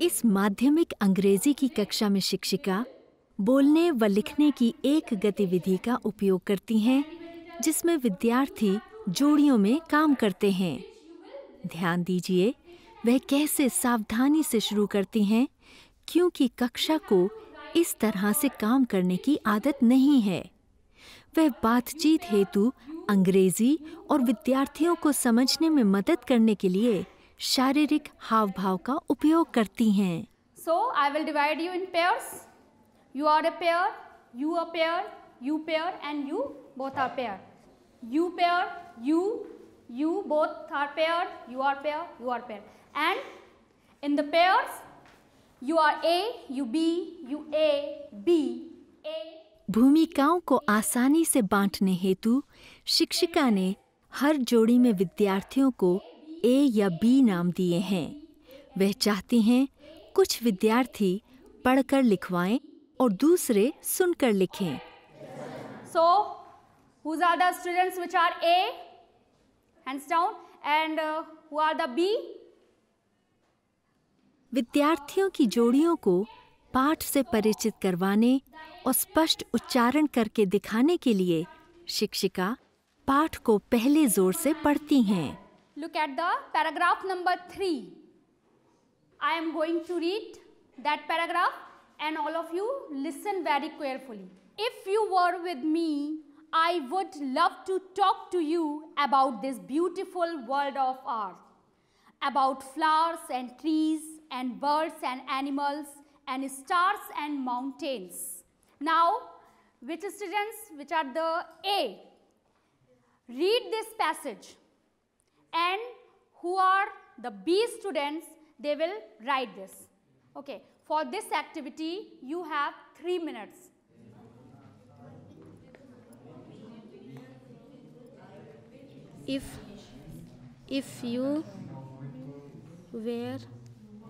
इस माध्यमिक अंग्रेजी की कक्षा में शिक्षिका बोलने व लिखने की एक गतिविधि का उपयोग करती हैं, जिसमें विद्यार्थी जोड़ियों में काम करते हैं। ध्यान दीजिए, वह कैसे सावधानी से शुरू करती हैं, क्योंकि कक्षा को इस तरह से काम करने की आदत नहीं है। वह बातचीत हेतु अंग्रेजी और विद्यार्थियों को समझने में मदद करने के लिए शारीरिक हाव भाव का उपयोग करती हैं। So I will divide you in pairs. You are a pair, you a pair, you pair, and you both are pair. You pair, you both are pair, you are pair, you are pair. And in the pairs, you are A, you B, you A, B, A. भूमिकाओं को आसानी से बांटने हेतु शिक्षिका ने हर जोड़ी में विद्यार्थियों को ए या बी नाम दिए हैं। वह चाहती हैं कुछ विद्यार्थी पढ़कर लिखवाएं और दूसरे सुनकर लिखें। So, who are the students which are A? Hands down. And who are the B? विद्यार्थियों की जोड़ियों को पाठ से परिचित करवाने और स्पष्ट उच्चारण करके दिखाने के लिए शिक्षिका पाठ को पहले जोर से पढ़ती हैं। Look at the paragraph number 3. I am going to read that paragraph and all of you listen very carefully. If you were with me, I would love to talk to you about this beautiful world of art, about flowers and trees and birds and animals and stars and mountains. Now, which students, which are the A, read this passage, and who are the B students, they will write this. Okay, for this activity you have 3 minutes. If you were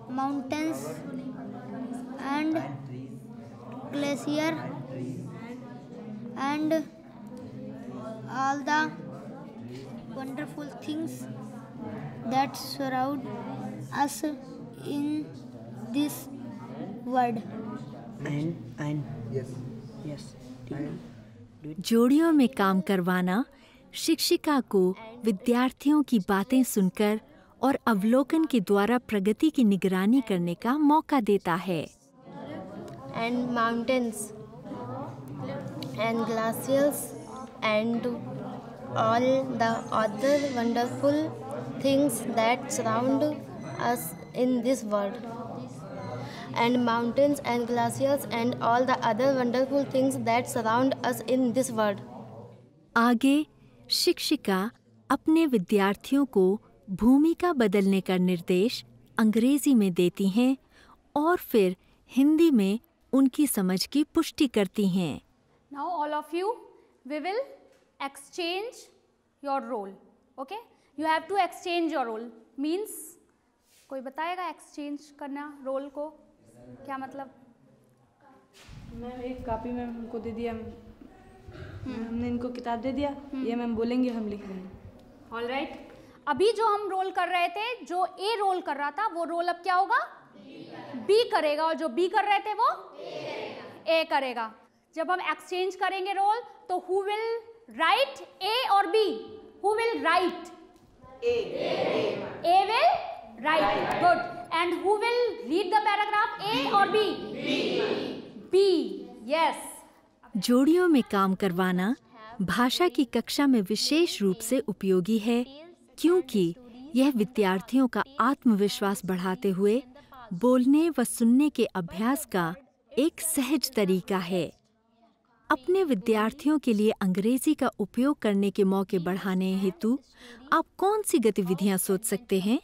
mountains and glacier and all the wonderful things that surround us in this world. And yes. जोड़ियों में काम करवाना शिक्षिका को विद्यार्थियों की बातें सुनकर और अवलोकन के द्वारा प्रगति की निगरानी करने का मौका देता है। And mountains and glaciers and all the other wonderful things that surround us in this world. And mountains and glaciers and all the other wonderful things that surround us in this world. आगे शिक्षिका अपने विद्यार्थियों को भूमिका बदलने का निर्देश अंग्रेजी में देती हैं और फिर हिंदी में उनकी समझ की पुष्टि करती हैं। Now all of you, we will exchange your role. Okay? You have to exchange your role. Means कोई बताएगा exchange करना रोल को क्या मतलब? मैम एक कॉपी में हमको दे दिया, हमने इनको किताब दे दिया, ये मैम बोलेंगे हम लिख देंगे। All right. अभी जो हम रोल कर रहे थे, जो ए रोल कर रहा था वो रोल अब क्या होगा? बी करेगा, और जो बी कर रहे थे वो ए करेगा। जब हम एक्सचेंज करेंगे रोल तो हु विल राइट ए और B? Who will write? A will write. Good. And who will read the paragraph? A और बी? बी। यस। जोड़ियों में काम करवाना भाषा की कक्षा में विशेष रूप से उपयोगी है, क्योंकि यह विद्यार्थियों का आत्मविश्वास बढ़ाते हुए बोलने व सुनने के अभ्यास का एक सहज तरीका है। अपने विद्यार्थियों के लिए अंग्रेजी का उपयोग करने के मौके बढ़ाने हेतु आप कौन सी गतिविधियां सोच सकते हैं?